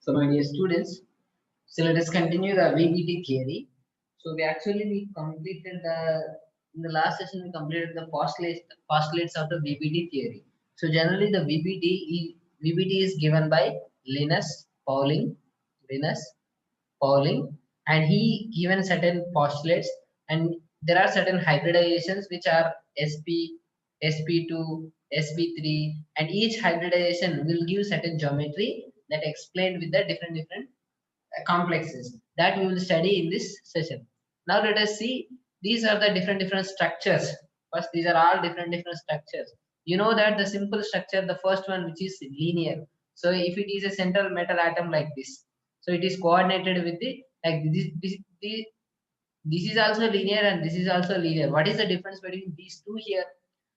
So my dear students, so let us continue the VBT theory. So we completed the in the last session we completed the postulates of the VBT theory. So generally the VBT is given by Linus Pauling, and he given certain postulates, and there are certain hybridizations which are SP2, SP3, and each hybridization will give certain geometry that explained with the different complexes that we will study in this session. Now let us see, these are the different structures. First, these are all different structures. You know that the simple structure, the first one, which is linear. So if it is a central metal atom like this, so it is coordinated with the like this is also linear and this is also linear. What is the difference between these two here?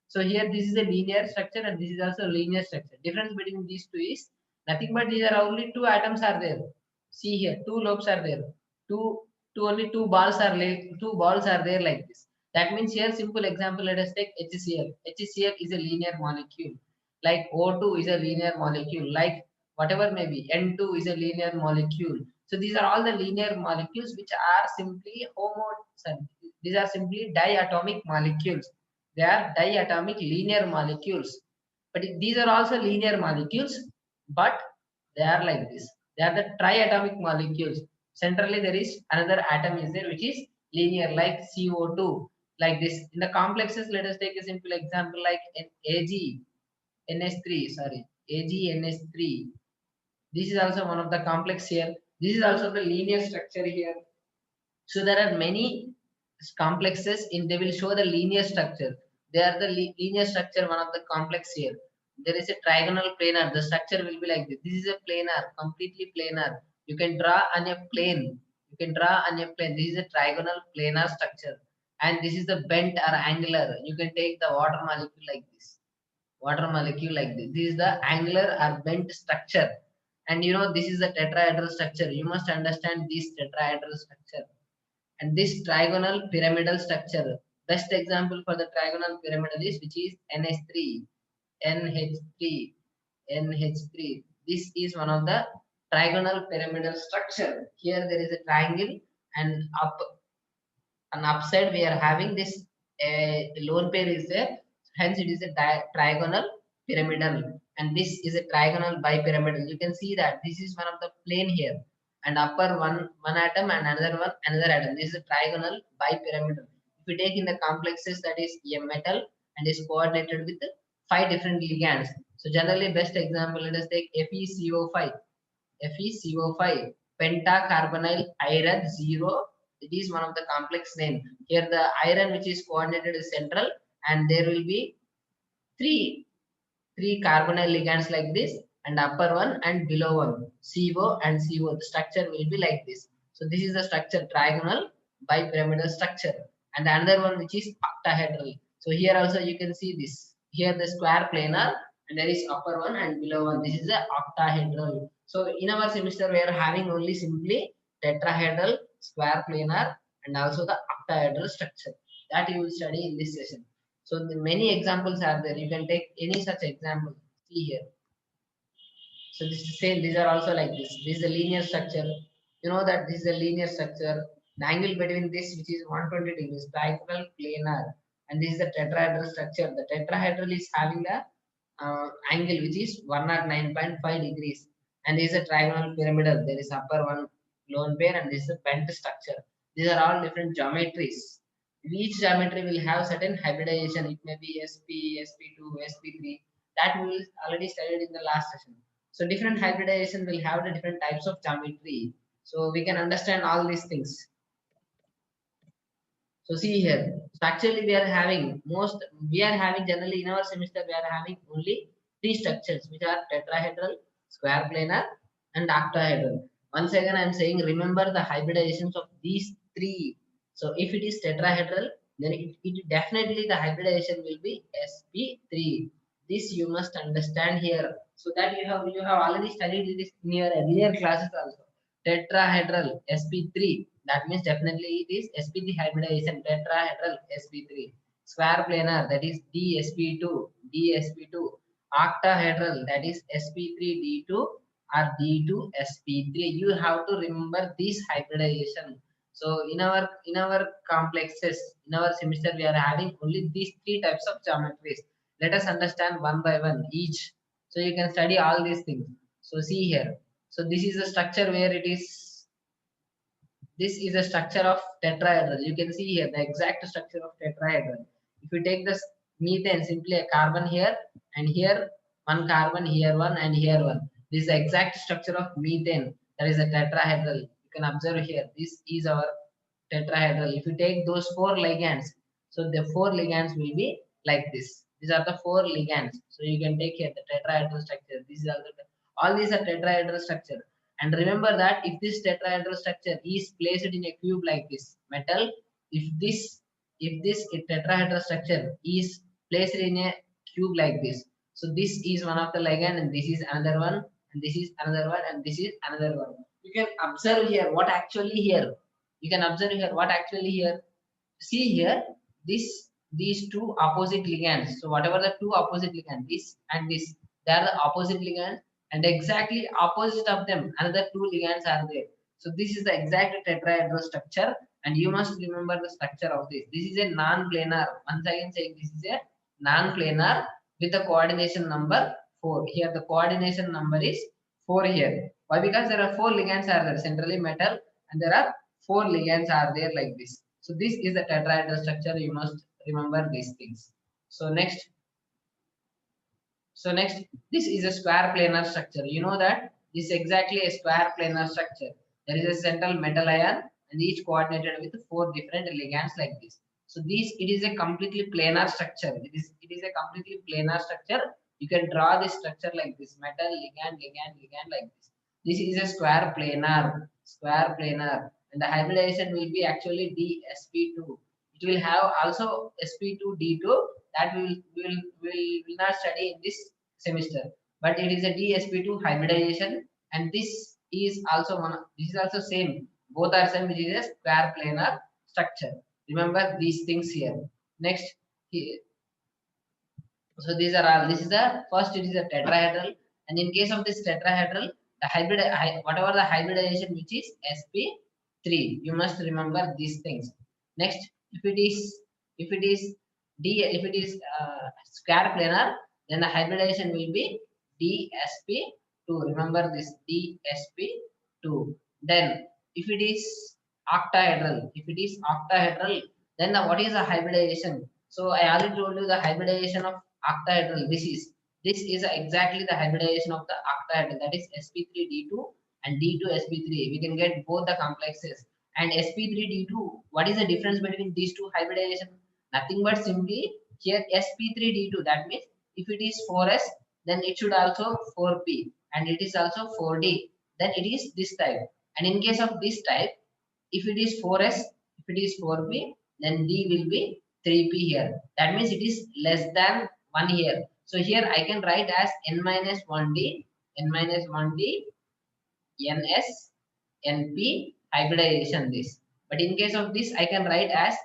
So here this is a linear structure and this is also a linear structure. Difference between these two is nothing but these are only two atoms are there. See here, two lobes are there. Two, only two balls are there like this. That means here simple example, let us take HCl. HCl is a linear molecule. Like O2 is a linear molecule. Like whatever may be, N2 is a linear molecule. So these are all the linear molecules which are simply these are simply diatomic molecules. They are diatomic linear molecules. But these are also linear molecules, but they are like this. They are the triatomic molecules. Centrally, there is another atom is there which is linear, like CO2, like this. In the complexes, let us take a simple example like AgNH3, sorry, AgNH3. This is also one of the complex here. This is also the linear structure here. So there are many complexes in they will show the linear structure. They are the linear structure, one of the complex here. There is a trigonal planar. The structure will be like this. This is a planar, completely planar. You can draw on a plane. You can draw on a plane. This is a trigonal planar structure. And this is the bent or angular. You can take the water molecule like this. Water molecule like this. This is the angular or bent structure. And you know, this is the tetrahedral structure. You must understand this tetrahedral structure. And this trigonal pyramidal structure, best example for the trigonal pyramidal is which is NH3, NH3, NH3. This is one of the trigonal pyramidal structure. Here there is a triangle, and upside we are having this lone pair is there. Hence it is a trigonal pyramidal, and this is a trigonal bipyramidal. You can see that this is one of the plane here, and upper one atom and another atom. This is a trigonal bipyramidal. If we take in the complexes, that is a metal and is coordinated with five different ligands. So generally best example, let us take FeCO5. FeCO5, pentacarbonyl iron 0. It is one of the complex name. Here the iron which is coordinated is central, and there will be three carbonyl ligands like this, and upper one and below one, CO and CO. The structure will be like this. So this is the structure, trigonal bipyramidal structure. And the another one which is octahedral. So here also you can see this. Here the square planar, and there is upper one and below one. This is the octahedral. So in our semester we are having only simply tetrahedral, square planar, and also the octahedral structure that you will study in this session. So the many examples are there. You can take any such example. See here. So this is same. These are also like this. This is a linear structure. You know that this is a linear structure. The angle between this, which is 120 degrees, trigonal planar, and this is the tetrahedral structure. The tetrahedral is having the angle which is 109.5 degrees, and this is a trigonal pyramidal. There is upper one lone pair, and this is a bent structure. These are all different geometries. Each geometry will have certain hybridization. It may be SP, SP2, SP3. That we will already studied in the last session. So different hybridization will have the different types of geometry. So we can understand all these things. So see here. So actually we are having generally in our semester we are having only three structures which are tetrahedral, square planar, and octahedral. Once again I am saying remember the hybridizations of these three. So if it is tetrahedral, then it definitely the hybridization will be sp3. This you must understand here. So that you have already studied this in your earlier classes also. Tetrahedral sp3, that means definitely it is sp3 hybridization, tetrahedral sp3. Square planar, that is dsp2, octahedral, that is sp3d2, or D2sp3. You have to remember this hybridization. So in our complexes, in our semester, we are having only these three types of geometries. Let us understand one by one each. So you can study all these things. So see here. So this is a structure where it is. This is a structure of tetrahedral. You can see here the exact structure of tetrahedral. If you take this methane, simply a carbon here and here one carbon, here one and here one. This is the exact structure of methane. That is a tetrahedral. You can observe here. This is our tetrahedral. If you take those four ligands, so the four ligands will be like this. These are the four ligands. So you can take here the tetrahedral structure. This is also all these are tetrahedral structure. And remember that if this tetrahedral structure is placed in a cube like this metal, if this tetrahedral structure is placed in a cube like this, so this is one of the ligand and this is another one and this is another one and this is another one. You can observe here what actually here. You can observe here what actually here. See here this these two opposite ligands. So whatever the two opposite ligands, this and this, they are the opposite ligands and exactly opposite of them another two ligands are there. So this is the exact tetrahedral structure and you must remember the structure of this. This is a non-planar. Once again saying this is a non-planar with the coordination number 4. Here the coordination number is 4 here. Why? Because there are four ligands are there centrally metal and there are four ligands are there like this. So this is the tetrahedral structure. You must remember these things. So next, this is a square planar structure. You know that this is exactly a square planar structure. There is a central metal ion and each coordinated with four different ligands like this. So it is a completely planar structure. It is a completely planar structure. You can draw this structure like this: metal, ligand, ligand, ligand like this. This is a square planar, and the hybridization will be actually DsP2. It will have also sp2d2 that we will not study in this semester, but it is a dsp2 hybridization and this is also same, both are same, which is a square planar structure. Remember these things here. Next, so these are all. This is the first. It is a tetrahedral, and in case of this tetrahedral, the whatever the hybridization which is sp3, you must remember these things. Next, if it is square planar, then the hybridization will be dsp2. Remember this dsp2. Then if it is octahedral, then what is the hybridization? So I already told you the hybridization of octahedral. This is exactly the hybridization of the octahedral. That is sp3d2 and d2sp3. We can get both the complexes. And sp3d2. What is the difference between these two hybridization? Nothing but simply here sp3d2. That means if it is 4s, then it should also 4p, and it is also 4d. Then it is this type. And in case of this type, if it is 4s, if it is 4p, then d will be 3p here. That means it is less than 1 here. So here I can write as n minus 1d, n minus 1d, ns, np hybridization this. But in case of this, I can write as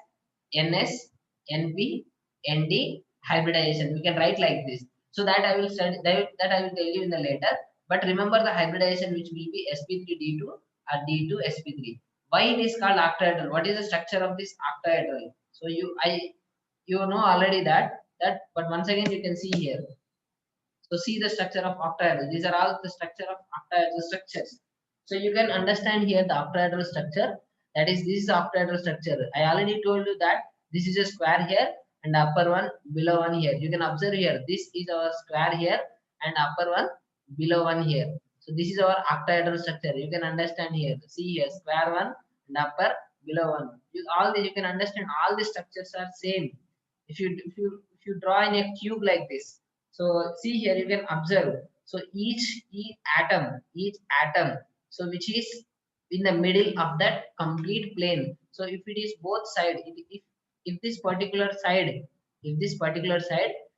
ns, np, nd hybridization. We can write like this. So that I will study, that I will tell you in the later. But remember the hybridization which will be sp3d2 or d2sp3. Why it is called octahedral? What is the structure of this octahedral? So you know already that, but once again you can see here. So see the structure of octahedral. These are all the structure of octahedral structures. So you can understand here the octahedral structure. That is, this is octahedral structure. I already told you that this is a square here and upper one below one here. You can observe here. This is our square here and upper one below one here. So this is our octahedral structure. You can understand here. See here, square one and upper below one. You can understand all the structures are same. If you draw in a cube like this. So see here you can observe. So each atom, so which is in the middle of that complete plane. So if it is both side, if this particular side,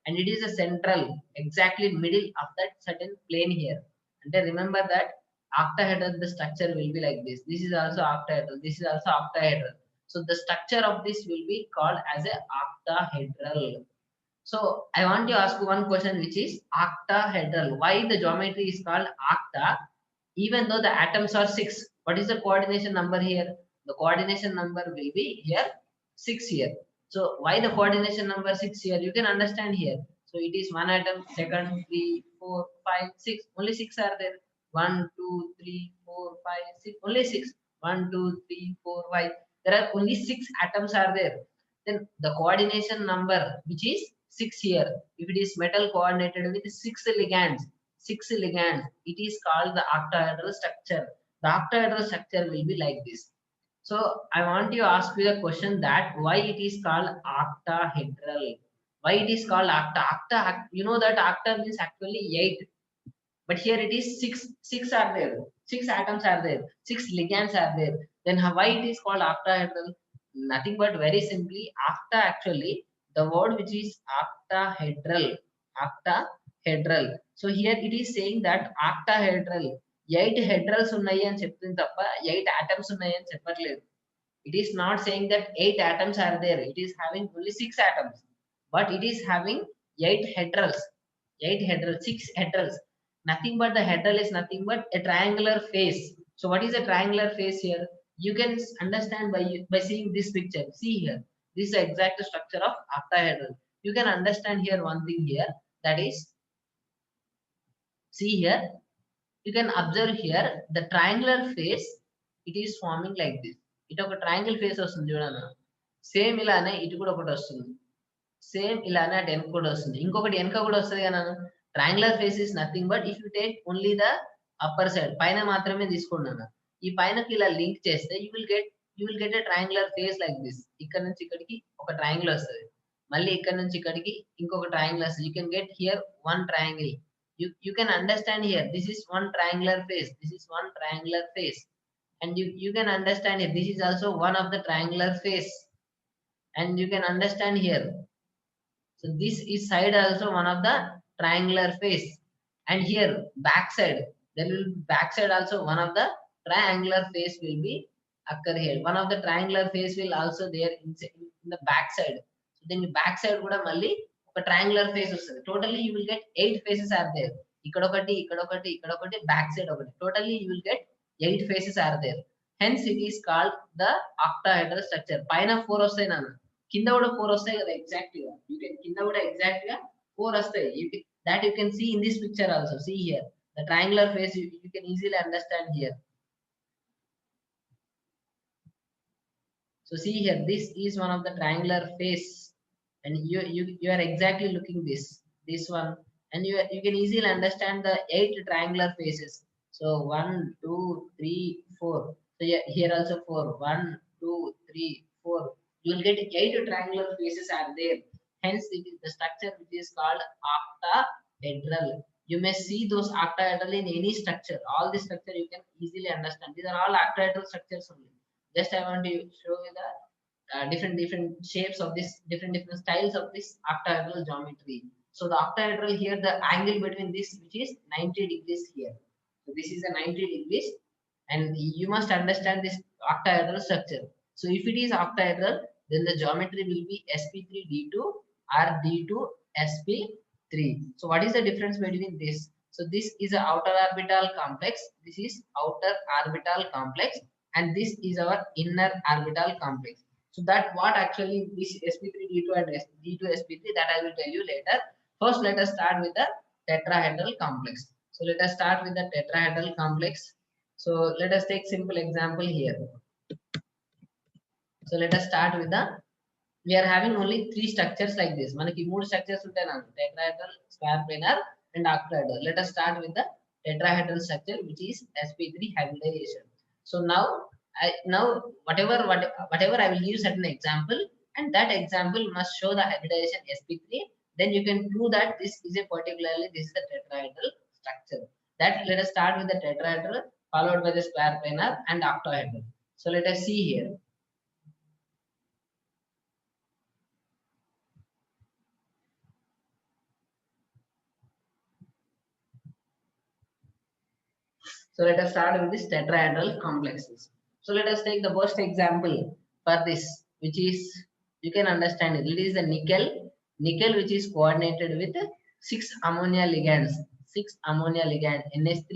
and it is a central, exactly middle of that certain plane here. And then remember that octahedral, the structure will be like this. This is also octahedral. This is also octahedral. So the structure of this will be called as a octahedral. So I want to ask you one question, which is octahedral. Why the geometry is called octa, even though the atoms are 6? What is the coordination number here? The coordination number will be here 6 here. So why the coordination number 6 here? You can understand here. So it is one atom, second, 3, 4, 5, 6. Only 6 are there. 1, 2, 3, 4, 5, 6. Only 6. 1, 2, 3, 4, 5. There are only 6 atoms are there. Then the coordination number, which is 6 here. If it is metal coordinated with 6 ligands, it is called the octahedral structure. The octahedral structure will be like this. So I want to ask you a question, that why it is called octahedral? Why it is called octa? Octa, you know that octa means actually 8, but here it is 6 are there, 6 atoms are there, 6 ligands are there. Then why it is called octahedral? Nothing but very simply, octa actually, the word which is octahedral, octahedral. So here it is saying that octahedral, 8 hedrals ఉన్నాయి అని చెప్తుంది తప్ప 8 atoms ఉన్నాయి అని చెప్పట్లేదు. It is not saying that 8 atoms are there, it is having only 6 atoms, but it is having 8 hedrals, 8 hedrals, 6 hedrals. Nothing but the hedral is nothing but a triangular face. So what is a triangular face here? You can understand by seeing this picture. See here, this is the exact structure of octahedral. You can understand here one thing here, that is, see here, you can observe here the triangular face, it is forming like this. ఇటు ఒక triangle face వస్తుంది చూడన్న, same ఇలానే ఇటు కూడా ఒకటి వస్తుంది, same ఇలానే అటు వెనక కూడా వస్తుంది, ఇంకొకటి వెనక కూడా వస్తుంది కదా. Triangular face is nothing but if you take only the upper side, పైన మాత్రమే తీసుకున్నాను, ఈ పైనకి ఇలా లింక్ చేస్తే you will get a triangular face like this. ఇక్కడ నుంచి ఇక్కడికి ఒక ట్రయాంగిల్ వస్తుంది, మళ్ళీ ఇక్కడ నుంచి ఇక్కడికి ఇంకొక ట్రయాంగిల్ వస్తుంది. You can get here one triangle. You can understand here, this is one triangular face, this is one triangular face, and you can understand here, this is also one of the triangular face, and you can understand here, so this is side also one of the triangular face, and here back side, there will be back side also one of the triangular face will be occur here, one of the triangular face will also there in the back side. So then back side kuda malli ఒక triangular face వస్తుంది. Totally you will get 8 faces are there. ఇక్కడ ఒకటి, ఇక్కడ ఒకటి, ఇక్కడ ఒకటి, back side ఒకటి, totally you will get 8 faces are there. Hence it is called the octahedral structure. పైన 4 వస్తాయి నాన్న, కింద కూడా 4 వస్తాయి కదా, ఎగ్జాక్ట్ గా కింద కూడా ఎగ్జాక్ట్ గా 4 వస్తాయి. That you can see in this picture also. See here the triangular face, you can easily understand here. So see here, this is one of the triangular face, and you are exactly looking this one, and you can easily understand the 8 triangular faces. So 1 2 3 4. So here also 4, 1 2 3 4. You will get 8 triangular faces are there. Hence it is the structure which is called octahedral. You may see those octahedral in any structure. All the structure you can easily understand, these are all octahedral structures only. Just I want to show you the different shapes of this, different styles of this octahedral geometry. So the octahedral here, the angle between this which is 90 degrees here. So this is a 90 degrees, and you must understand this octahedral structure. So if it is octahedral, then the geometry will be sp3d2 or d2sp3. So what is the difference between this? So this is a outer orbital complex, this is outer orbital complex, and this is our inner orbital complex. So that what actually this sp3 d2 and d2 sp3, that I will tell you later. First let us start with the tetrahedral complex. So let us start with the tetrahedral complex. So let us take simple example here. So let us start with the, we are having only 3 structures like this. Manaki 3 structures untai na, tetrahedral, square planar and octahedral. Let us start with the tetrahedral structure, which is sp3 hybridization. So now whatever I will use certain example, and that example must show the hybridization sp3. Then you can prove that this is a particularly, this is the tetrahedral structure. That let us start with the tetrahedral, followed by the square planar and octahedral. So let us see here. So let us start with this tetrahedral complexes. So let us take the first example for this, which is, you can understand it. It is the nickel nickel which is coordinated with 6 ammonia ligands, 6 ammonia ligand, NH3,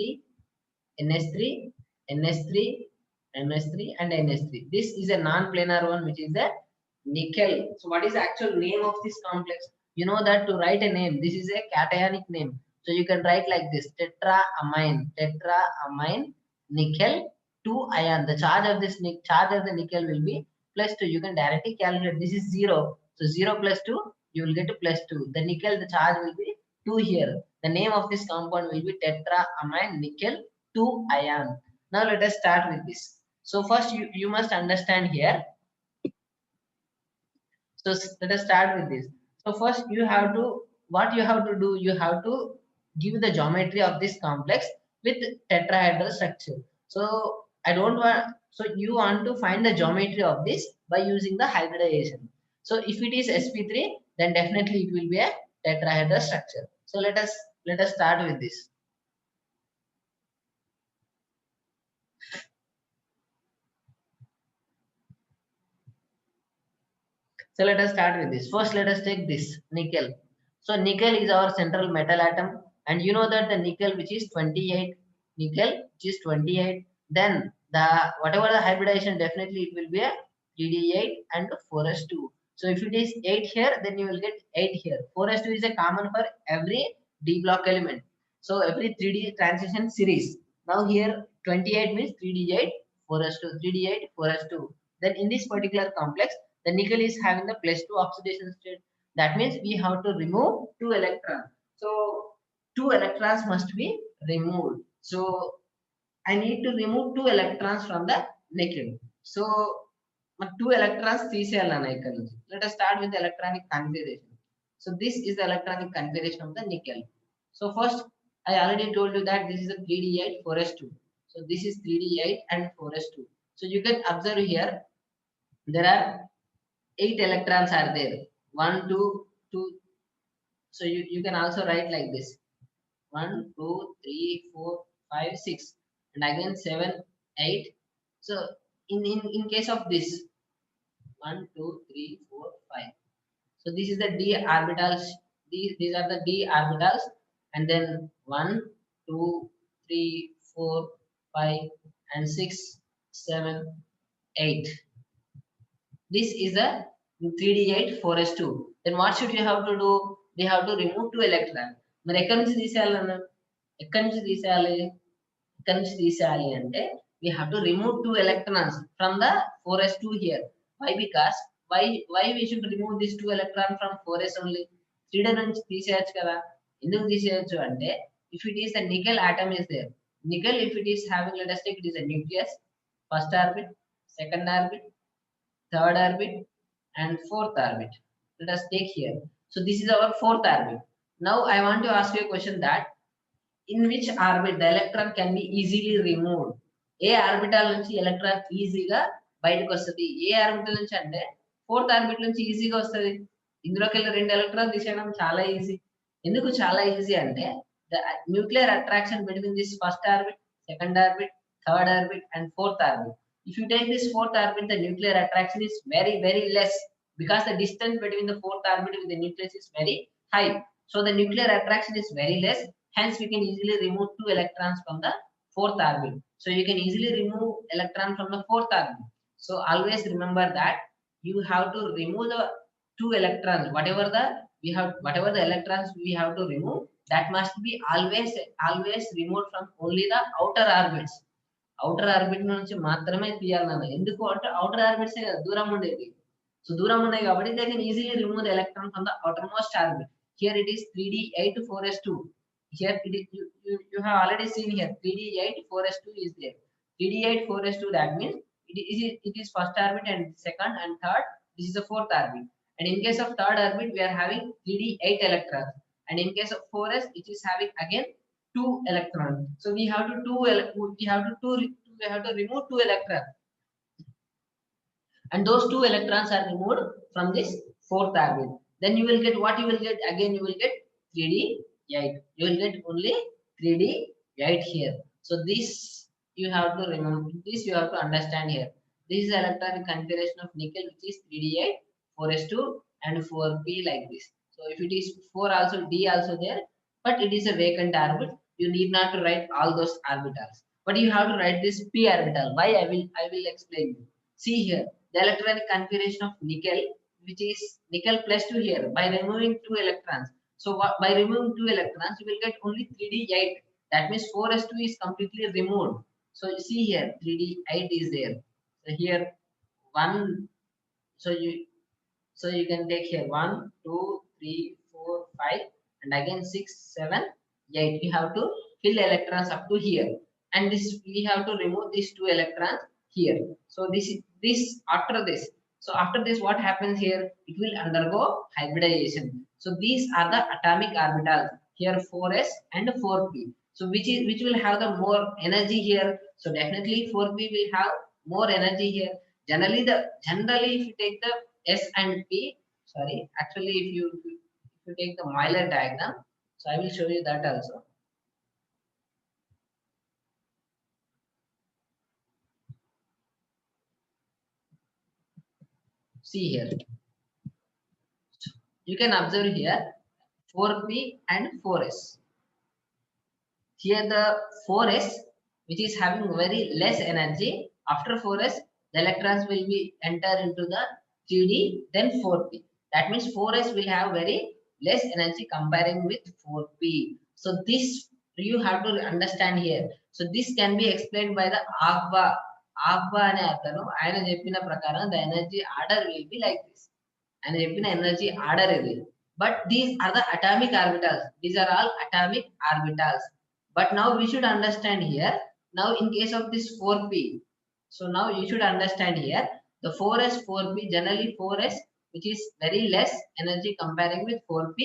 NH3, NH3, NH3 and NH3. This is a non-planar one which is the nickel. So what is the actual name of this complex? You know that to write a name, this is a cationic name. So you can write like this: tetraamine nickel 2 ion. The charge of this charge of the nickel will be +2. You can directly calculate. This is 0. So 0 plus 2, you will get to +2. The nickel, the charge will be 2 here. The name of this compound will be tetraamine nickel 2 ion. Now let us start with this. So first you must understand here. So let us start with this. So first what you have to do, you have to give the geometry of this complex with tetrahedral structure. So I don't want, so you want to find the geometry of this by using the hybridization. So if it is sp3, then definitely it will be a tetrahedral structure. So let us start with this. So let us start with this. First, let us take this nickel. So nickel is our central metal atom, and you know that the nickel which is 28, nickel which is 28. Then the whatever the hybridization, definitely it will be a 3d8 and 4s2. So if it is 8 here, then you will get 8 here. 4s2 is a common for every d block element. So every 3d transition series. Now here 28 means 3d8, 4s2, 3d8, 4s2. Then in this particular complex, the nickel is having the +2 oxidation state. That means we have to remove 2 electrons. So 2 electrons must be removed. So I need to remove 2 electrons from the nickel. So 2 electrons తీసేయాలన్న ఇక్కడ నుంచి. Let us start with the electronic configuration. So this is the electronic configuration of the nickel. So first I already told you that this is a 3d8 4s2. So this is 3d8 and 4s2. So you can observe here there are 8 electrons are there. 1, 2, 2. So you can also write like this: 1, 2, 3, 4, 5, 6, and again 7, 8. So in case of this 1, 2, 3, 4, 5. So this is the d orbitals. These are the d orbitals, and then 1, 2, 3, 4, 5, and 6, 7, 8. This is a 3d8 4s2. Then what should you have to do? They have to remove 2 electrons. మరి ఎక్కడి నుంచి తీసేయాలన్నా, ఎక్కడి నుంచి తీసేయాలి, ఎక్కడి నుంచి తీసేయాలి అంటే we have to remove 2 electrons from the 4s2 here. Why? Because why we should remove this 2 electron from 4s only? 3d నుంచి తీసేయచ్చు కదా. ఎందుకు తీసేయచ్చు అంటే if it is a nickel atom is there. Nickel, if it is having, let us take it is a nucleus, first orbit, second orbit, third orbit and fourth orbit. Let us take here. So this is our fourth orbit. Now I want to ask you a question that in which orbit the electron can be easily removed? A orbital నుంచి electron ఈజీగా బయటకు వస్తుంది? ఏ orbital నుంచి అంటే fourth orbit నుంచి ఈజీగా వస్తుంది. ఇందులోకి వెళ్ళి 2 ఎలక్ట్రాన్ తీసేయడం చాలా ఈజీ. ఎందుకు చాలా ఈజీ అంటే the nuclear attraction between this first orbit, second orbit, third orbit and fourth orbit. If you take this fourth orbit, the nuclear attraction is very, very less because the distance between the fourth orbit with the nucleus is very high. So the nuclear attraction is very less. Hence, we can easily remove 2 electrons from the fourth orbit. So you can easily remove electron from the fourth orbit. So always remember that you have to remove the 2 electrons. Whatever the electrons we have to remove, that must be always removed from only the outer orbits. Outer orbit నుంచి మాత్రమే తీయాలన్న. ఎందుకు అంటే outer orbits దూరం ఉండేది. So దూరం ఉన్నాయి కాబట్టి they can easily remove the electron from the outermost orbit. Here it is 3d8 4s2. Here it is, you have already seen here 3d8 4s2 is there. 3d8 4s2, that means it is first orbit and second and third. This is the fourth orbit. And in case of third orbit, we are having 3d8 electrons. And in case of 4s, it is having again 2 electrons. So we have to remove 2 electrons. And those 2 electrons are removed from this fourth orbit. Then you will get what you will get again. You will get 3d8. You will get only 3d8 here. So this you have to remember. This you have to understand here. This is the electronic configuration of nickel, which is 3d8, 4s2 and 4p like this. So if it is 4 also, D also there, but it is a vacant orbit. You need not to write all those orbitals, but you have to write this p orbital. Why? I will explain you. See here, the electronic configuration of nickel, which is nickel plus 2 here, by removing 2 electrons. So by removing 2 electrons, you will get only 3d8. That means 4s2 is completely removed. So you see here, 3d8 is there. So here one. So you can take here 1, 2, 3, 4, 5, and again 6, 7, 8. We have to fill electrons up to here, and this we have to remove these 2 electrons here. So this after this. So after this, what happens here? It will undergo hybridization. So these are the atomic orbitals here, 4s and 4p. So which will have the more energy here? So definitely 4p will have more energy here. Generally if you take the S and P, sorry, actually if you take the Euler diagram, so I will show you that also. See here, you can observe here 4p and 4s. Here the 4s, which is having very less energy, after 4s, the electrons will be enter into the 3d, then 4p. That means 4s will have very less energy comparing with 4p. So this you have to understand here. So this can be explained by the Agba. Agba ane atanu ayana cheppina prakaram the energy order will be like this. And చెప్పిన energy order ఇది. But these are the atomic orbitals. These are all atomic orbitals. But now we should understand here. Now in case of this 4p, so now you should understand here the 4s 4p, generally 4s, which is very less energy comparing with 4p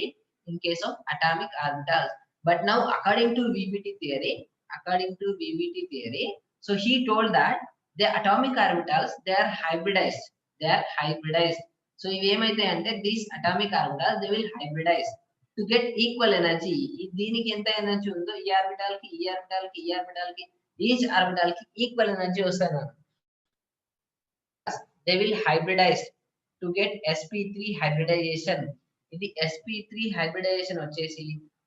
in case of atomic orbitals. But now according to VBT theory, so he told that the atomic orbitals, they are hybridized. They are hybridized. So ఏమైతే అంటే these atomic orbitals, they will hybridize to get equal energy. దీనికి ఎంత energy ఉందో ఈ orbital కి ఈ orbital కి ఈ ఆర్బిటాల్ కి ఈచ్ ఆర్బిటాల్ కి ఈక్వల్ ఎనర్జీ వస్తుంది. They will hybridize to get sp3 hybridization. ఇది sp3 hybridization వచ్చేసి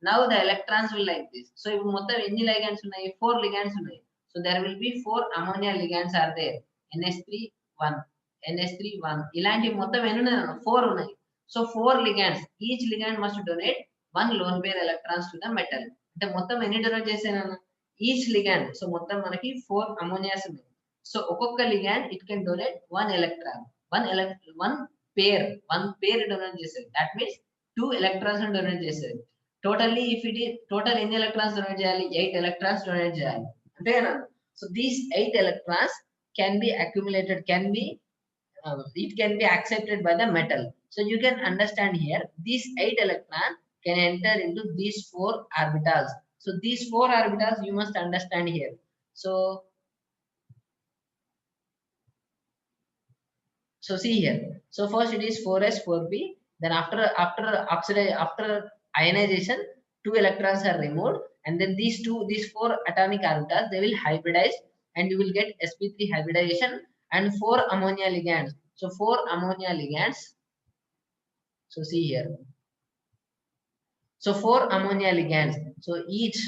now the electrons will like this. So ఇప్పుడు మొత్తం ఎన్ని ligands ఉన్నాయి? 4 ligands ఉన్నాయి. So there will be 4 ammonia ligands are there. ns3 1, ns3 1, ఇలాంటి మొత్తం ఎన్ని ఉన్నాయి? 4 ఉన్నాయి. So 4 ligands, each ligand must donate 1 lone pair electrons to the metal. అంటే మొత్తం ఎన్ని డొనేట్ చేశాను? ఈచ్ ligand, సో మొత్తం మనకి 4 అమోనియాస్ ఉన్నాయి. So ఒక్కొక్క ligand it can donate 1 electron, one pair donate చేసేది. That means 2 electrons donate చేసేది. Totally if it is total ఎన్ని electrons donate చేయాలి? 8 electrons donate చేయాలి. అంతేనా? So these 8 electrons can be accumulated, it can be accepted by the metal. So you can understand here these 8 electrons can enter into these 4 orbitals. So these 4 orbitals you must understand here. So see here. So first it is 4s 4p. Then after ionization, 2 electrons are removed, and then these 4 atomic orbitals, they will hybridize, and you will get sp3 hybridization and 4 ammonia ligands. So 4 ammonia ligands. So see here. So 4 ammonia ligands. So each.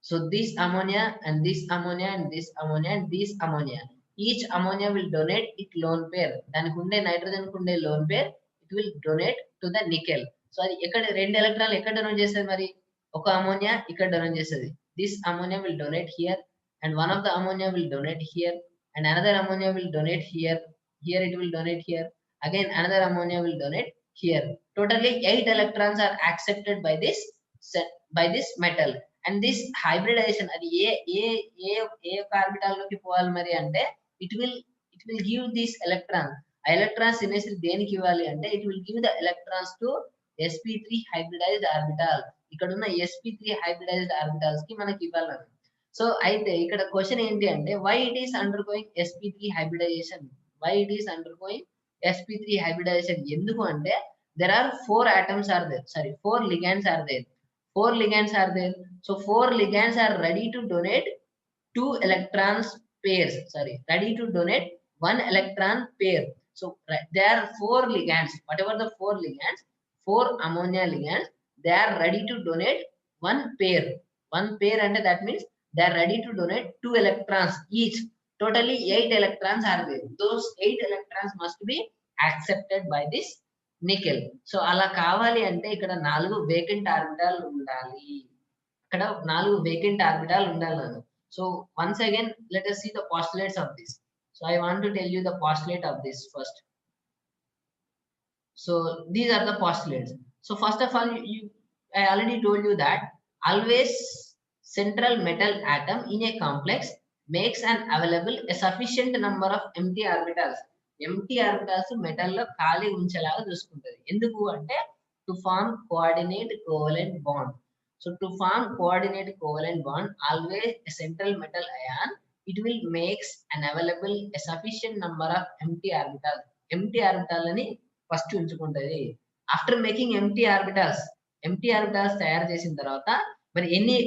So this ammonia and this ammonia and this ammonia and this ammonia. Each ammonia will donate its lone pair. దానికి ఉండే nitrogen కు ఉండే lone pair it will donate to the nickel. So అది ఎక్కడ 2 ఎలక్ట్రాన్లు ఎక్కడ donate చేస్తుంది? మరి ఒక అమోనియా ఇక్కడ డొనేట్ చేస్తుంది. This ammonia will donate here, and one of the ammonia will donate here, and another ammonia will donate here. Here it will donate here. Again another ammonia will donate here. Totally 8 electrons are accepted by this metal. And this hybridization అది ఏ orbital లోకి పోవాలి మరి అంటే it will give this electron. ఆ electrons అనేసి దేనికి ఇవ్వాలి అంటే it will give the electrons to sp3 hybridized orbital. ఇక్కడ ఉన్న sp3 hybridized orbitals కి మనకి ఇవ్వాలి. సో అయితే ఇక్కడ క్వశ్చన్ ఏంటి అంటే why it is undergoing sp3 hybridization? Why it is undergoing sp3 hybridization? ఎందుకు అంటే there are 4 atoms are there, sorry 4 ligands are there. 4 ligands are there. So 4 ligands are ready to donate 2 electrons pairs, sorry ready to donate 1 electron pair. So there are 4 ligands, whatever the 4 ligands, 4 ammonia ligands, they are ready to donate one pair. One pair, and that means they are ready to donate 2 electrons each. Totally 8 electrons are there. Those 8 electrons must be accepted by this nickel. So అలా కావాలి అంటే ఇక్కడ 4 vacant orbital ఉండాలి. ఇక్కడ 4 vacant orbital ఉండాలి. So once again let us see the postulates of this. So I want to tell you the postulate of this first. So these are the postulates. So first of all, I already told you that always central metal atom in a complex makes an available a sufficient number of empty orbitals. Empty orbitals metal లో ఖాళీ ఉంచేలాగా చూసుకుంటది. ఎందుకు అంటే to form coordinate covalent bond. So to form coordinate covalent bond always a central metal ion it will makes an available a sufficient number of empty orbital. Empty orbital అని first ఉంచుకుంటది. After making empty orbitals తయారు చేసిన తర్వాత మరి ఎన్ని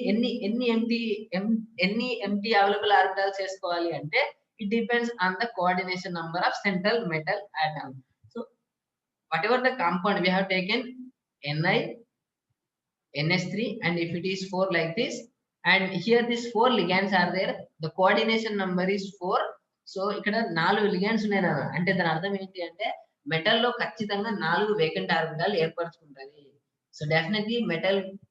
empty available orbitals చేసుకోవాలి అంటే it depends on the coordination number of central metal atom. So whatever the compound we have taken Ni, NH3, and if it is 4 like this, and here these 4 ligands are there, the coordination number is 4. So ikkada 4 ligands unnayana ante dani ardham enti ante metal lo kachithanga 4 vacant orbital ఏర్పరచుకుంటది. So definitely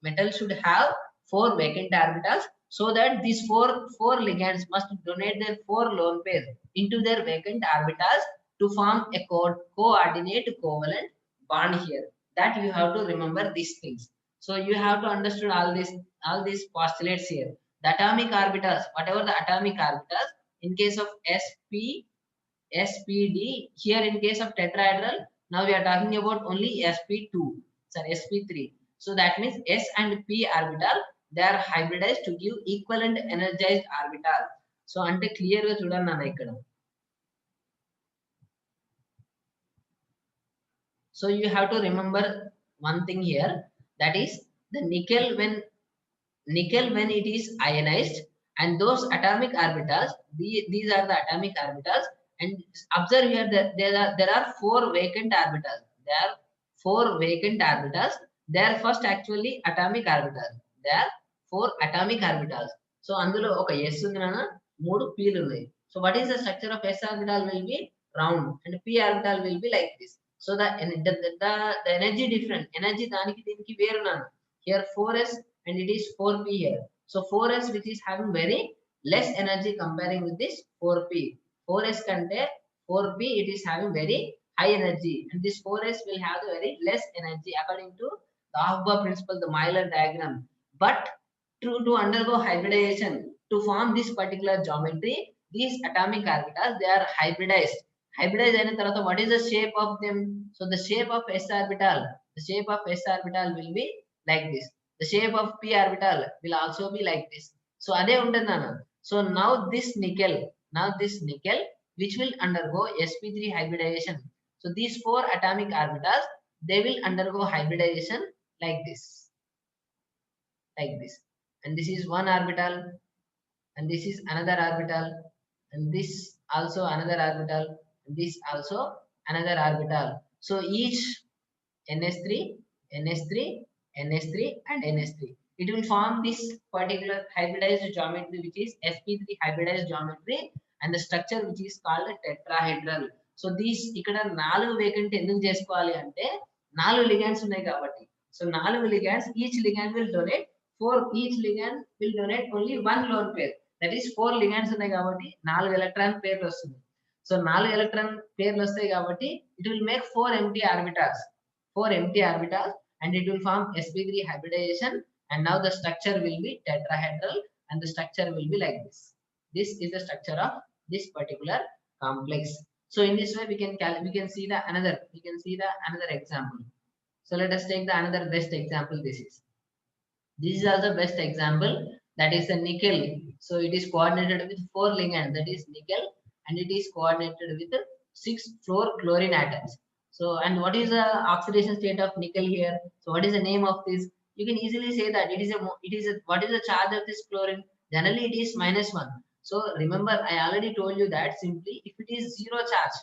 metal should have 4 vacant orbitals, so that these four ligands must donate their 4 lone pairs into their vacant orbitals to form a coordinate covalent bond here. That you have to remember these things. So you have to understand all these postulates here. The atomic orbitals, whatever the atomic orbitals, in case of sp,d, here in case of tetrahedral, now we are talking about only sp2, sorry, sp3. So that means s and p orbital, they are hybridized to give equivalent energized orbital. So ante clear ga చూడండి నాన్న ఇక్కడ. So you have to remember one thing here, that is the nickel when it is ionized, and those atomic orbitals, these are the atomic orbitals, and observe here that there are 4 vacant orbitals. There are 4 vacant orbitals. They are first actually atomic orbitals. They are 4 atomic orbitals. So అందులో ఒక s ఉంది నాన్న, 3 p లు ఉన్నాయి. So what is the structure of s orbital will be round, and p orbital will be like this. So the energy different, energy దానికి దీనికి వేరు నాన్న. Here 4s and it is 4p here. So 4s which is having very less energy comparing with this 4p. 4s కంటే 4p it is having very high energy, and this 4s will have the very less energy according to the Aufbau principle, the Euler diagram. But to undergo hybridization to form this particular geometry, these atomic orbitals, they are hybridized. Hybridized అయిన తర్వాత what is the shape of them? So the shape of s orbital will be like this. The shape of p orbital will also be like this. So అదే ఉంటుంది నాన్న. So now this nickel which will undergo sp3 hybridization. So these 4 atomic orbitals, they will undergo hybridization like this, and this is one orbital, and this is another orbital, and this also another orbital, and this also another orbital. So each nh3 and nh3, it will form this particular hybridized geometry, which is sp3 hybridized geometry, and the structure which is called a tetrahedral. So these ఇక్కడ 4 vacant ఎందుకు చేసుకోవాలి అంటే 4 ligands ఉన్నాయి కాబట్టి. So 4 ligands, each ligand will donate only one lone pair. That is 4 ligands ఉన్నాయి కాబట్టి 4 electron పేర్లు వస్తుంది. So 4 ఎలక్ట్రాన్ పేర్లు వస్తాయి కాబట్టి it will make 4 empty orbitals, and it will form sp3 hybridization, and now the structure will be tetrahedral, and the structure will be like this. This is the structure of this particular complex. So in this way we can see the another example. So let us take the another best example. This is also best example, that is the nickel. So it is coordinated with 4 ligands, that is nickel, and it is coordinated with 6 fluorochlorine atoms. So, and what is the oxidation state of nickel here? So what is the name of this? You can easily say that what is the charge of this chlorine? Generally it is -1. So remember, I already told you that simply if it is zero charge,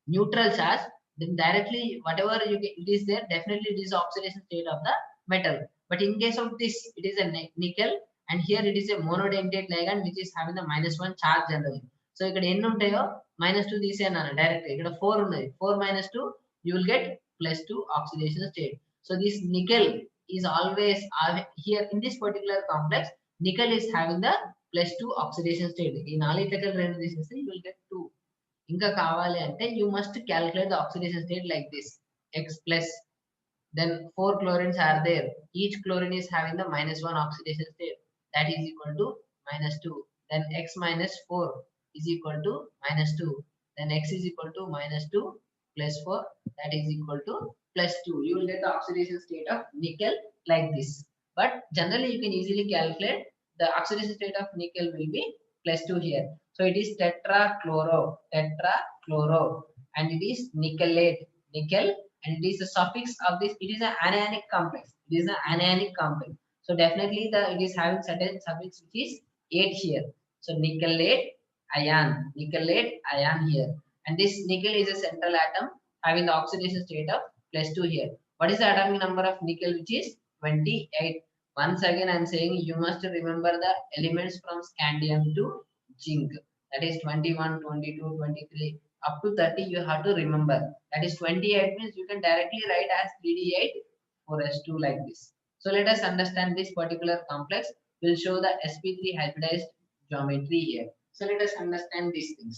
neutral charge, then directly whatever you get, it is there, definitely it is the oxidation state of the metal. But in case of this, it is a nickel, and here it is a monodentate ligand which is having the -1 charge generally. So ఇక్కడ ఎన్ని ఉంటాయో -2 తీసేయను direct, ఇక్కడ 4 ఉన్నాయి, 4 -2 you will get +2 oxidation state. So this nickel is always here in this particular complex, nickel is having the +2 oxidation state. In all electrical రెండు తీసేస్తే you will get 2. ఇంకా కావాలి అంటే you must calculate the oxidation state like this: x plus, then 4 chlorines are there, each chlorine is having the -1 oxidation state, that is equal to -2, then x minus 4 is equal to -2, then x is equal to -2 plus 4, that is equal to +2. You will get the oxidation state of nickel like this. But generally you can easily calculate the oxidation state of nickel will be +2 here. So it is tetrachloro, and it is nickelate, nickel, and it is the suffix of this. It is an anionic complex. It is an anionic complex. So definitely it is having certain suffix which is 8 here. So nickelate ion here. And this nickel is a central atom having the oxidation state of +2 here. What is the atomic number of nickel, which is 28? Once again I am saying you must remember the elements from scandium to zinc. That is 21, 22, 23 up to 30 you have to remember. That is 28 means you can directly write as 3d8 4s2 like this. So let us understand this particular complex. Will show the sp3 hybridized geometry here. So let us understand these things.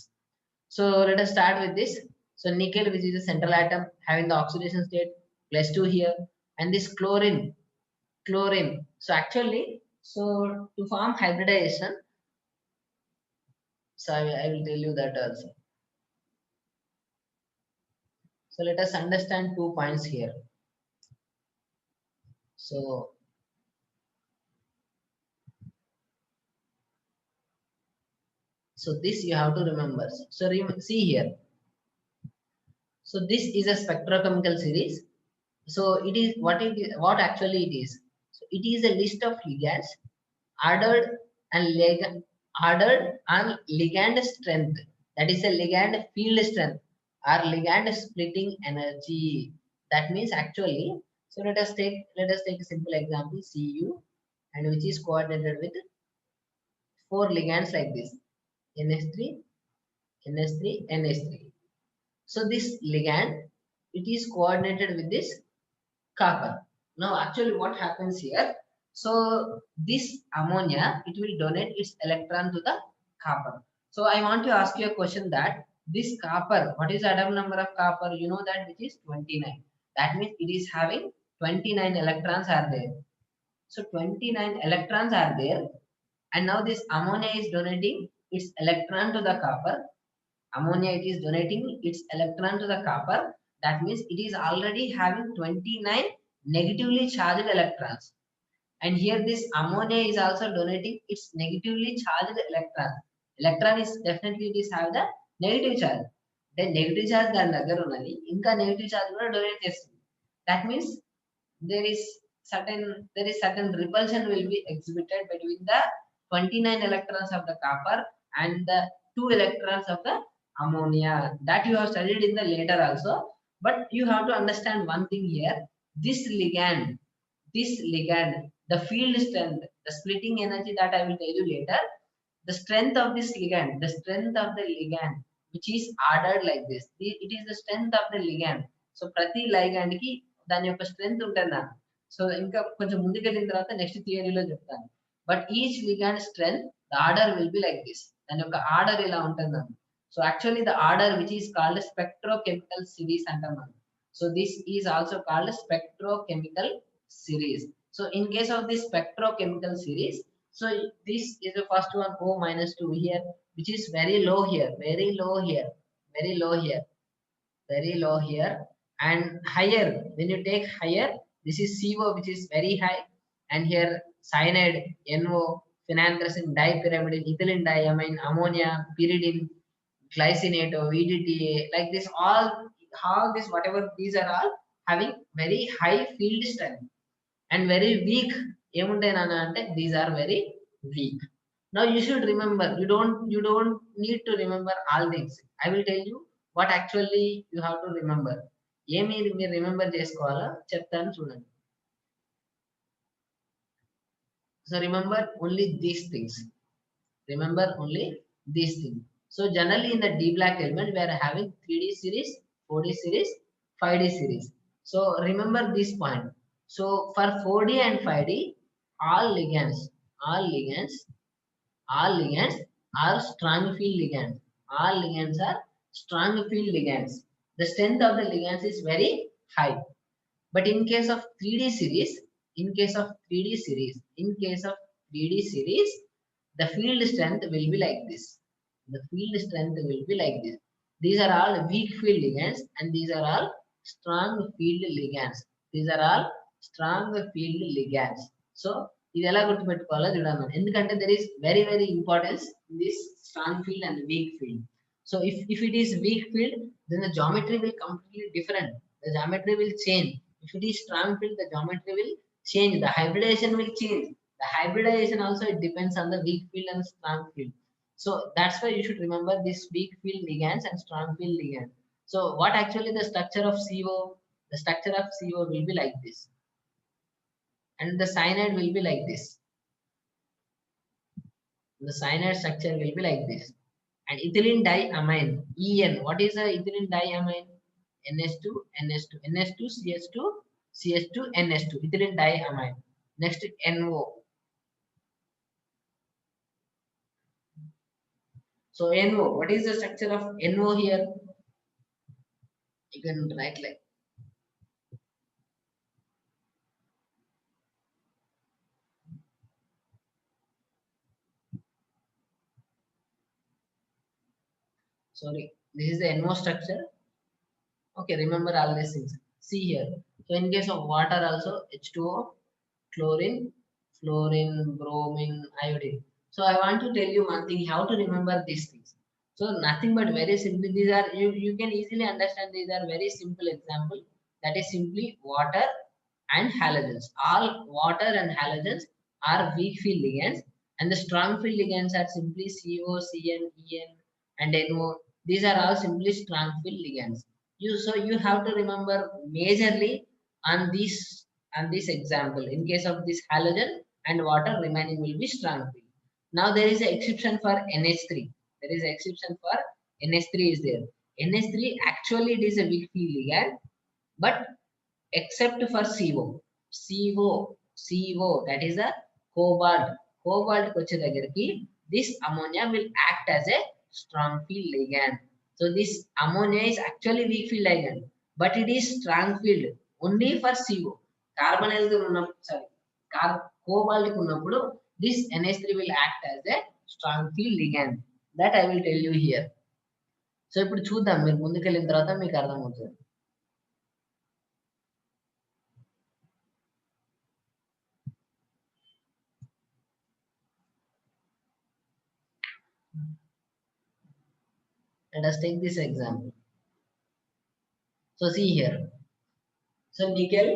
So let us start with this. So nickel, which is a central atom having the oxidation state +2 here, and this chlorine. So actually, so to form hybridization, so I will tell you that also. So let us understand 2 points here. So this you have to remember. So see here. So this is a spectrochemical series. So it is what actually it is. So it is a list of ligands ordered and ligand strength. That is a ligand field strength or ligand splitting energy. That means actually. So let us take a simple example, Cu, and which is coordinated with 4 ligands like this: NH3, NH3, NH3. So this ligand, it is coordinated with this copper. Now actually what happens here? So this ammonia, it will donate its electron to the copper. So I want to ask you a question that this copper, what is the atom number of copper? You know that, which is 29. That means it is having 29 electrons are there. So 29 electrons are there, and now this ammonia is donating its electron to the copper. Ammonia, it is donating its electron to the copper. That means it is already having 29 negatively charged electrons. And here this ammonia is also donating its negatively charged electron. Electron is definitely, it is have the negative charge. Then negative charge దాని దగ్గర ఉన్నది, ఇంకా negative charge కూడా donate చేస్తుంది. That means there is certain repulsion will be exhibited between the 29 electrons of the copper and the 2 electrons of the ammonia. That you have studied in the later also. But you have to understand one thing here. This ligand, the field strength, the splitting energy, that I will tell you later. The strength of this ligand, which is ordered like this. It is the strength of the ligand. So ప్రతి ligand కి దాని యొక్క strength ఉంటుంది. So ఇంకా కొంచెం ముందుకెళ్ళిన తర్వాత next థియరీలో చెప్తాను. But each ligand strength, the order will be like this. దాని యొక్క ఆర్డర్ ఇలా ఉంటుంది. So actually the order which is called spectrochemical series అంటాం. So this is also called spectrochemical series. So in case of this spectrochemical series, so this is the first one, O-2 here, which is very low here, very low here, and higher. When you take higher, this is CO, which is very high, and here cyanide, NO, phenanthracene, dipyrimidine, ethylene diamine, ammonia, pyridine, glycinate, VDTA, like this, all this, whatever these are all having very high field strength and very weak. These are very weak. Now you should remember, you don't need to remember all things. I will tell you what actually you have to remember. ఏమి మీరు remember చేసుకోవాలో చెప్తాను చూడండి. So remember only these things. Remember only these things. So generally in the D black element we are having 3D series, 4D series, 5D series. So remember this point. So for 4D and 5D, all ligands, all ligands, all ligands are strong field ligands. All ligands are strong field ligands. The strength of the ligands is very high. But in case of 3D series, in case of 3D series, in case of 3D series, the field strength will be like this. The field strength will be like this. These are all weak field ligands and these are all strong field ligands. These are all strong field ligands. So, ఇది ఎలా గుర్తుపెట్టుకోవాలో చూడాలి. ఎందుకంటే there is very importance in this strong field and weak field. So if it is weak field, then the geometry will completely different. The geometry will change. If it is strong field, the geometry will change. The hybridization will change. The hybridization also it depends on the weak field and strong field. So that's why you should remember this weak field ligands and strong field ligands. So what actually the structure of CO? The structure of CO will be like this. And the cyanide will be like this. The cyanide structure will be like this. And ethylene diamine, EN. What is the ethylene diamine? NH2, NH2, NH2, CH2, CH2, NH2. Ethylene diamine. Next, NO. So NO, what is the structure of NO here? You can write like. Sorry, this is the NO structure. Okay, remember all these things. See here. So in case of water also, H2O, chlorine, fluorine, bromine, iodine. So I want to tell you one thing, how to remember these things. So nothing but very simply, these are, you can easily understand these are very simple example. That is simply water and halogens. All water and halogens are weak field ligands and the strong field ligands are simply CO, CN, EN and NO. These are all simply strong field ligands. So you have to remember majorly on this example. In case of this halogen and water, remaining will be strong field. Now there is an exception for NH3. There is an exception for NH3 is there. NH3 actually it is a weak field ligand, but except for CO. CO that is a cobalt. Cobalt koche dagarki this ammonia will act as a strong field ligand. So this ammonia is actually weak field ligand, but it is strong field only for CO. Carbonyl sorry, cobalt kunnappudu this NH3 will act as a strong field ligand. That I will tell you here. So ఇప్పుడు చూద్దాం, మీరు ముందుకెళ్ళిన తర్వాత మీకు అర్థమవుతుంది. Let us take this example. So see here. So nickel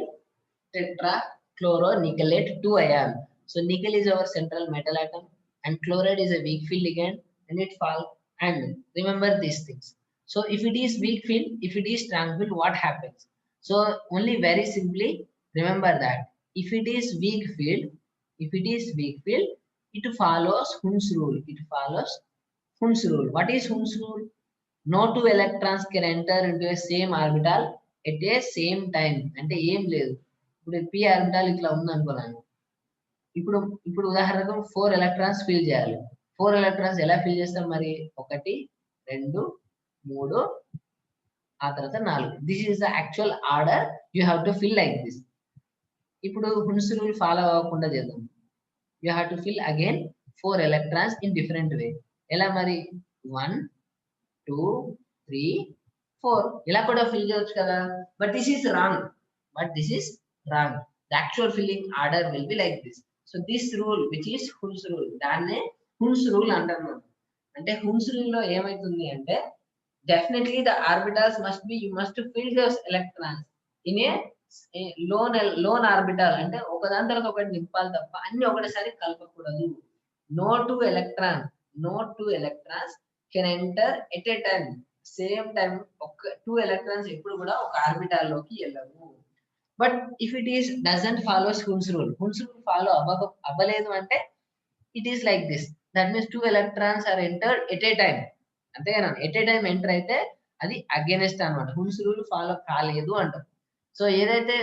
tetrachloronickelate 2 ion. So nickel is our central metal atom and chloride is a weak field ligand and it falls. And remember these things. So if it is weak field, if it is strong field, what happens? So only very simply remember that if it is weak field, it follows Hund's rule. It follows Hund's rule. What is Hund's rule? No two electrons can enter into a same orbital at a same time. అంటే ఏం లేదు, ఇప్పుడు p orbital ఇట్లా ఉంది అనుకున్నాను. ఇప్పుడు ఉదాహరణకు 4 electrons fill చేయాలి. 4 ఎలక్ట్రాన్స్ ఎలా ఫిల్ చేస్తాం మరి? 1 2 3 ఆ తర్వాత 4. This is the actual order you have to fill like this. ఇప్పుడు హున్స్ రూల్ ఫాలో అవ్వకుండా చేద్దాం. You have to fill again 4 electrons in different way. ఎలా మరి? 1 2 3 4 ఇలా కూడా ఫిల్ చేయొచ్చు కదా. But this is wrong. The actual filling order will be like this. So this rule which is Hund's rule, దాన్నే Hund's rule అంటారు. అంటే Hund's rule లో ఏమైతుంది అంటే definitely the orbitals must be, you must fill those electrons in a lone orbital. అంటే ఒకదాని తర్వాత ఒకటి నింపాలి తప్ప అన్ని ఒకటిసారి కలపకూడదు. No two electrons can enter at a time same time ఒక 2 ఎలక్ట్రాన్స్ ఎప్పుడు కూడా ఒక ఆర్బిటాల్ లోకి వెళ్ళవు. But if it is doesn't follows Hund's rule follow అవ్వలేదు అంటే it is like this. That means 2 electrons are entered at a time. అంతేనా, at a time enter అయితే అది అగేనెస్ట్ అనమాట, హున్స్ రూల్ ఫాలో కాలేదు అంటారు. సో ఏదైతే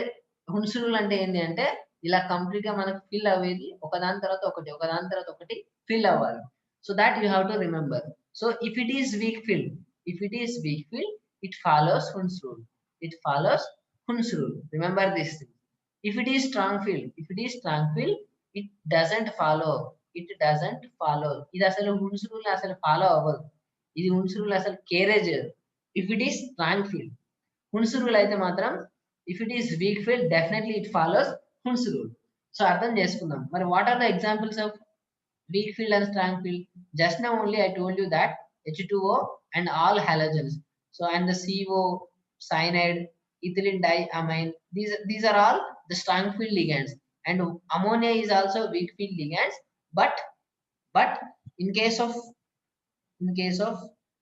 హున్స్ రూల్ అంటే ఏంటి అంటే ఇలా కంప్లీట్ గా మనకు ఫిల్ అవ్వేది ఒకదాని తర్వాత ఒకటి ఒకదాని తర్వాత ఒకటి ఫిల్ అవ్వాలి. So that you have to remember. So if it is week fill, if it is weak field, it follows Hund's rule. It follows Hund's rule. Remember this thing. If it is strong field, it doesn't follow. It doesn't follow. ఇది అసలు Hund's rule అసలు follow అవ్వదు. ఇది Hund's rule అసలు కేరే చేయదు. If it is strong field, Hund's rule అయితే మాత్రం if it is weak field, definitely it follows Hund's rule. So అర్థం చేసుకుందాం. మరి what are the examples of weak field and strong field? Just now only I told you that H2O and all halogens. So and the CO, cyanide, ethylene diamine, these are all the strong field ligands, and ammonia is also weak field ligands. But in case of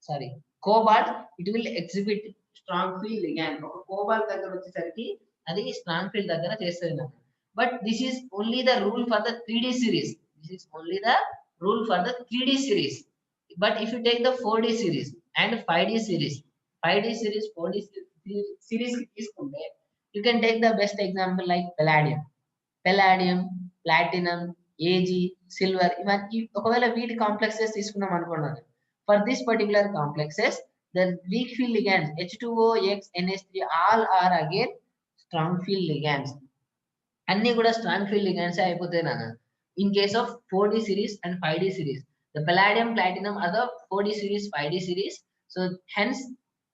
sorry, cobalt, it will exhibit strong field ligand. Cobalt దగ్గర వచ్చేసరికి అది strong field దగ్గర చేస్తుంది. But this is only the rule for the 3D series. This is only the rule for the 3D series. But if you take the 4D series and 5D series, 4D series తీసుకుంటే you can take the best example like palladium, platinum, Ag, silver. ఇవన్నీ ఒకవేళ వీటి complexes తీసుకున్నాం అనుకున్నాను. For this particular complexes, the weak field ligands H2O, X, NH3 all are again strong field ligands. అన్ని కూడా strong field ligands అయిపోతాయి నాన్న. In case of 4D series and 5D series, the palladium, platinum are the 4D series, 5D series. So hence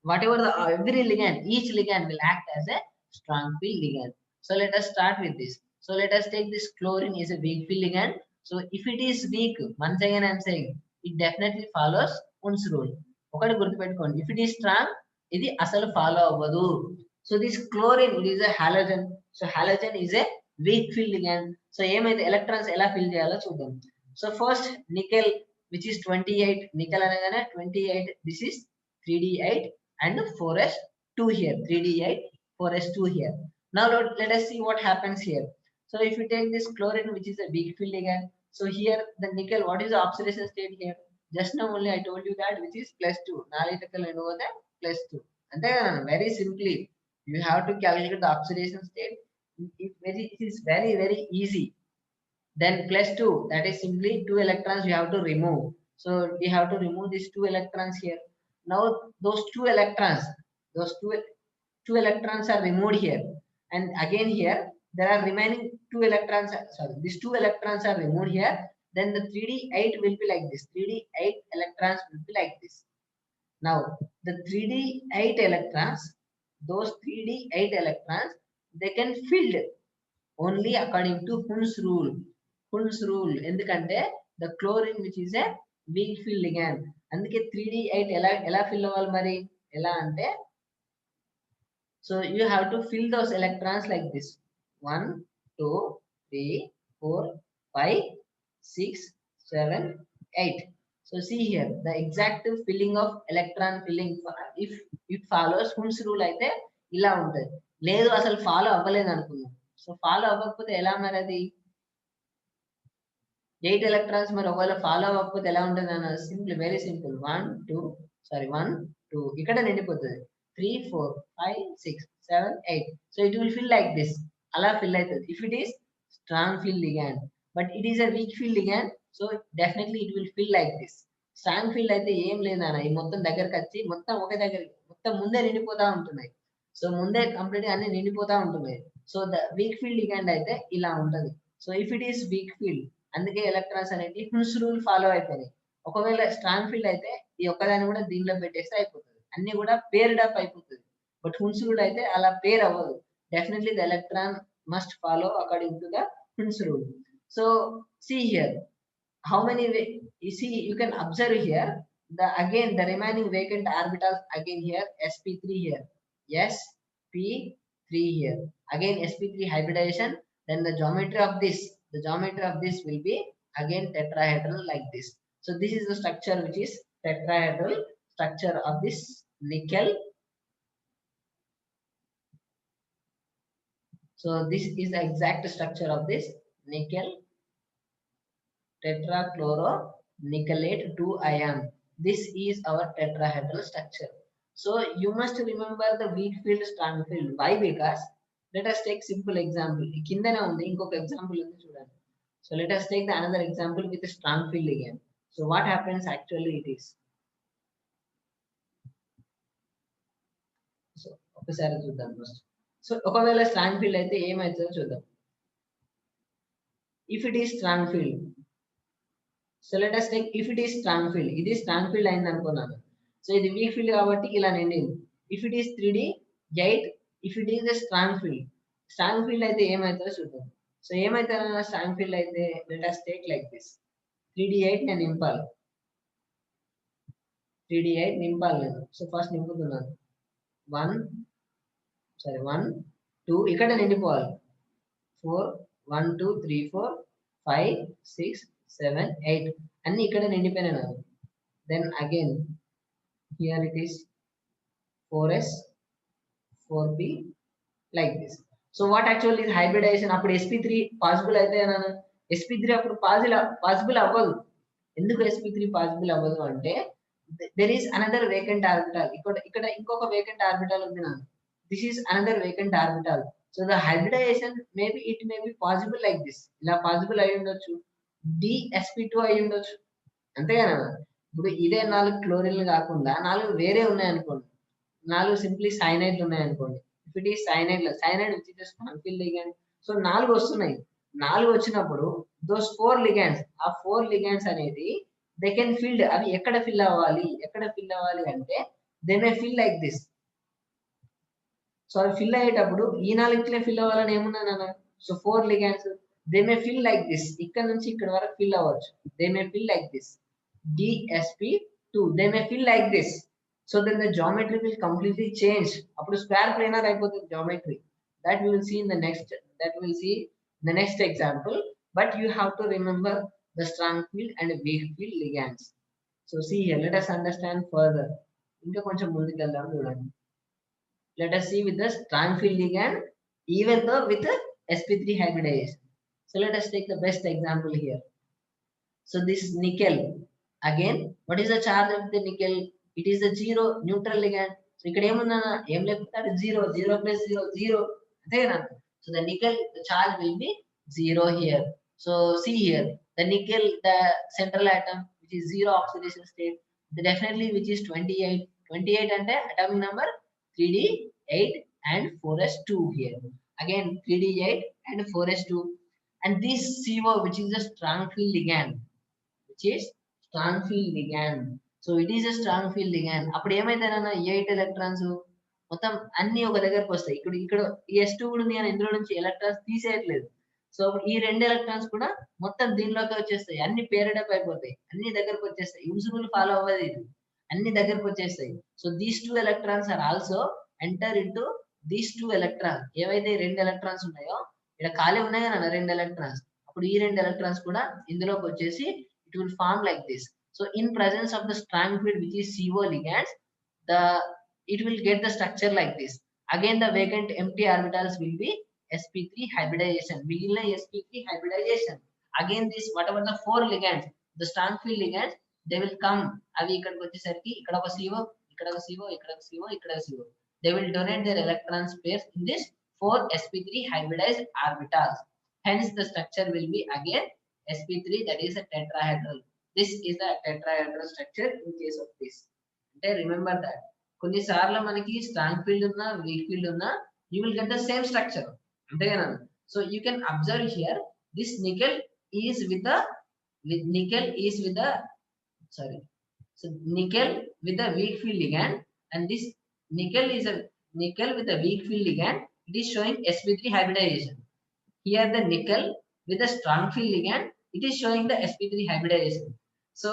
whatever the every ligand, each ligand will act as a strong field ligand. So let us start with this. So let us take this chlorine is a weak field ligand. So if it is weak, once again I am saying it definitely follows Hund's rule. ఒకటి గుర్తుపెట్టుకోండి, if it is strong ఇది అసలు follow అవ్వదు. So this chlorine, it is a halogen. So halogen is a weak field ligand. So ఏమైతే electrons ఎలా fill చేయాలో చూద్దాం. So first nickel which is 28, nickel అనగానే 28, this is 3d8 and 4s2 here, 3d8 4s2 here. Now let us see what happens here. So if you take this chlorine which is a weak field ligand, so here the nickel, what is the oxidation state here? Just now only I told you that which is +2, 4 nickel ఎనుగోతే +2. అంతే కదా, very simply you have to calculate the oxidation state. It is very easy. Then +2, that is simply 2 electrons you have to remove. So we have to remove these 2 electrons here. Now those two electrons are removed here, and again here there are remaining 2 electrons. Sorry, these 2 electrons are removed here. Then the 3d8 will be like this, 3d8 electrons will be like this. Now the 3d8 electrons, those 3d8 electrons, they can filled only according to Hund's rule. ఎందుకంటే the chlorine which is a weak field ligand, అందుకే 3d8 ఎలా fill అవ్వాలి మరి, ఎలా అంటే so you have to fill those electrons like this, 1 2 3 4 5 6 7 8. So see here the exact filling of electron filling, if it follows Hund's rule అయితే ఇలా ఉంటుంది. లేదు అసలు ఫాలో అవ్వలేదు అనుకుందాం. సో ఫాలో అవ్వకపోతే ఎలా మరి, అది 8 ఎలక్ట్రాన్స్ మరి ఒకవేళ ఫాలో అవ్వకపోతే ఎలా ఉంటుంది అన్న, సింపుల్, వెరీ సింపుల్, 1 2 ఇక్కడ నిండిపోతుంది, 3 4 5 6 7 8. So it will fill like this, అలా ఫిల్ అవుతుంది if it is strong field ligand. But it is a week field ligand, so definitely it will fill like this. Strong field అయితే ఏం లేదు అన్న, ఈ మొత్తం దగ్గరకు వచ్చి మొత్తం ఒకే దగ్గర మొత్తం ముందే నిండిపోతా ఉంటున్నాయి. సో ముందే కంప్లీట్ గా అన్ని నిండిపోతా ఉంటున్నాయి. So the week field ligand అయితే ఇలా ఉంటది. So if it is week field, అందుకే ఎలక్ట్రాన్స్ అనేది హున్స్ రూల్ ఫాలో అయిపోయినాయి. ఒకవేళ స్ట్రాంగ్ ఫీల్డ్ అయితే ఈ ఒక్కదాన్ని కూడా దీనిలో పెట్టేస్తే అయిపోతుంది, అన్ని కూడా పేర్డ్ అప్ అయిపోతుంది. బట్ హున్స్ రూల్ అయితే అలా పేర్ అవ్వదు. Definitely the electron must follow according to the Hund's rule. So see here how many you see, you can observe here the remaining vacant orbitals again here, sp3 here, sp3 here, again sp3 hybridization. Then the geometry of this will be again tetrahedral like this. So this is the structure which is tetrahedral structure of this nickel. So this is the exact structure of this nickel tetrachloronickelate 2 ion. This is our tetrahedral structure. So you must remember the weak field, strong field. Why? Because let us take simple example. కిందనే ఉంది ఇంకొక example ఉంది చూడండి. So let us take the another example with a strong field again. So what happens actually it is. So ఒకసారి చూద్దాం first. So ఒకవేళ strong field అయితే ఏమవుతుందో చూద్దాం. If it is strong field, so let us take if it is strong field. ఇది strong field అయింది అనుకున్నాను. So ఇది weak field కాబట్టి ఇలా నిండింది. If it is 3D 8, if it is a strong field అయితే ఏమవుతుందో చూద్దాం. సో ఏమవుతుందో strong field అయితే let us take like this. 3D8 నేను నింపాలి. 3D8 నింపాలి నేను. So first నింపుతున్నాను. 1 2 ఇక్కడ నిండిపోవాలి. 4 1 2 3 4 5 6 7 8 అన్ని ఇక్కడ నిండిపోయినాయి నాకు. Then again here it is 4s 4p like this. So what actually is hybridization? అప్పుడు sp3 పాసిబుల్ అయితే sp3 అప్పుడు పాసిబుల్ అవ్వదు. ఎందుకు sp3 పాసిబుల్ అవ్వదు అంటే there is another vacant orbital. ఇక్కడ ఇంకొక vacant orbital ఉంది నాకు. This is another vacant orbital. So the hybridization maybe it may be possible like this. ఇలా పాసిబుల్ అయి ఉండొచ్చు. dsp2 అయి ఉండొచ్చు. అంతేగానా? ఇప్పుడు ఇదే 4 క్లోరిన్లు కాకుండా 4 వేరే ఉన్నాయి అనుకోండి. 4 సింప్లీ సైనైడ్లు ఉన్నాయి అనుకోండి. If it is cyanide which is strong field ligand. So 4 వస్తున్నాయి. 4 వచ్చినప్పుడు దోస్ 4 లిగాండ్స్ ఆ 4 లిగాండ్స్ అనేది దే కెన్ ఫిల్డ్. అవి ఎక్కడ ఫిల్ అవ్వాలి అంటే they may fill like this. So అవి ఫిల్ అయ్యేటప్పుడు ఈ 4 ఫిల్ అవ్వాలని ఏమున్నా నాన్న. So 4 ligands they may fill like this. ఇక్కడ నుంచి ఇక్కడ వరకు ఫిల్ అవ్వచ్చు. They may fill like this. dsp2 they may feel like this. So then the geometry will completely change. Appudu square planar అయిపోతుంది geometry. That we will see in the next example. But you have to remember the strong field and weak field ligands. So see here, let us understand further. ఇంకా కొంచెం ముందుకెళ్దాం చూడండి. Let us see with the strong field ligand even though with the sp3 hybridization. So let us take the best example here. So this nickel. Again, what is the charge of the nickel? It is the 0 neutral ligand. So ఇక్కడ ఏముందా ఏం లేకపోతే 0 0 plus 0 0 అంతేనా. So the nickel the charge will be 0 here. So see here the nickel the central atom which is 0 oxidation state, the definitely which is 28 అంటే atomic number 3d8 and 4s2 here. Again 3d8 and 4s2 and this CO which is a strong field ligand, which is strong field ligand. So it is a strong field ligand. అప్పుడు ఏమైందన్నా 8 electrons మొత్తం అన్ని ఒక దగ్గరకు వస్తాయి. ఇక్కడ ఈ s2 కూడా నేను ఇందులో నుంచి ఎలక్ట్రాన్స్ తీసేయట్లేదు. సో ఈ 2 ఎలక్ట్రాన్స్ కూడా మొత్తం దీనిలోకి వచ్చేస్తాయి. అన్ని పేర్డ్ అప్ అయిపోతాయి. అన్ని దగ్గరకు వచ్చేస్తాయి. యూజువల్ ఫాలో అవ్వదు ఇది. అన్ని దగ్గరకు వచ్చేస్తాయి. So these 2 electrons are also enter into these 2 electrons. ఏవైతే 2 electrons ఉన్నాయో ఇక్కడ ఖాళీ ఉన్నాయి కదా 2 electrons. అప్పుడు ఈ 2 electrons కూడా ఇందులోకి వచ్చేసి it will form like this. So in presence of the strong field which is CO ligands, it will get the structure like this. Again the vacant empty orbitals will be sp3 hybridization. మిగిలిన sp3 hybridization. Again this whatever the 4 ligands, the strong field ligands, they will come. అవి ఇక్కడికి వచ్చేసరికి ఇక్కడ ఒక CO, ఇక్కడ ఒక CO, ఇక్కడ ఒక CO, ఇక్కడ ఒక CO. They will donate their electron pairs in this 4 sp3 hybridized orbitals. Hence the structure will be again sp3, that is a tetrahedral. This is the tetrahedral structure in case of this. అంటే remember that కొన్నిసార్లు మనకి strong field ఉన్నా week field ఉన్నా you will get the same structure. అంతేనా. So you can observe here this nickel is with the nickel with the weak field ligand, and this nickel is a nickel with a weak field ligand. It is showing sp3 hybridization. Here the nickel with the strong field ligand, it is showing the sp3 hybridization. So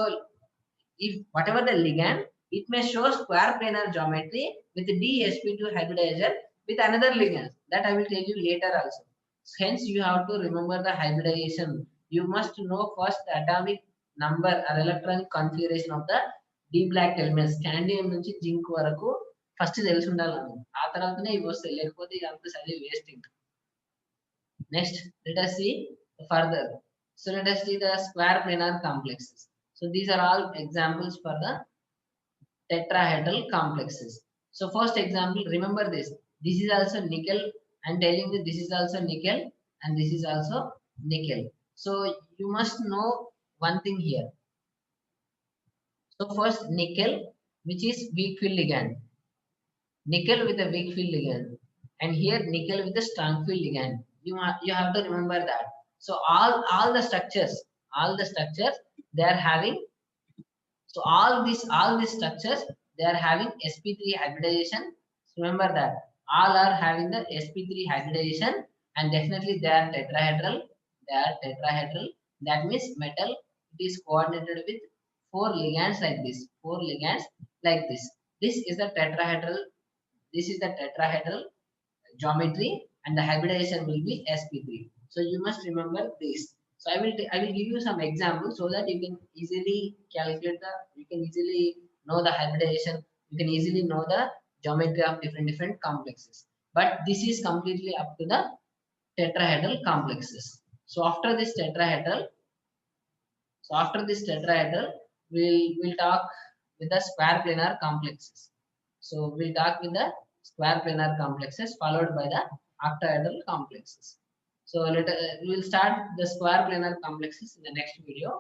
if whatever the ligand, it may show square planar geometry with dsp2 hybridization with another ligand. That I will tell you later also. Hence you have to remember the hybridization. You must know first the atomic number or electronic configuration of the D block elements scandium నుంచి zinc వరకు first తెలిసి ఉండాలి ఆ తర్వాతనే ఇవి వస్తాయి, లేకపోతే ఇదంతా చదివి వేస్ట్ ఇంకా. Next let us see further. So let us see the square planar complexes. So these are all examples for the tetrahedral complexes. So first example, remember this. This is also nickel. I'm telling you this is also nickel and this is also nickel. So you must know one thing here. So first nickel, which is weak field ligand. Nickel with a weak field ligand, and here nickel with a strong field ligand. You have to remember that. So all the structures they are having. So all these structures they are having sp3 hybridization. So remember that all are having the sp3 hybridization, and definitely they are tetrahedral. They are tetrahedral. That means metal it is coordinated with four ligands like this. Four ligands like this. This is the tetrahedral. This is the tetrahedral geometry, and the hybridization will be sp3. So you must remember this. So I will give you some examples so that you can easily calculate the, you can easily know the hybridization, you can easily know the geometry of different complexes. But this is completely up to the tetrahedral complexes. So after this tetrahedral, we'll talk with the square planar complexes. So we'll talk with the square planar complexes followed by the octahedral complexes. So we'll start the square planar complexes in the next video.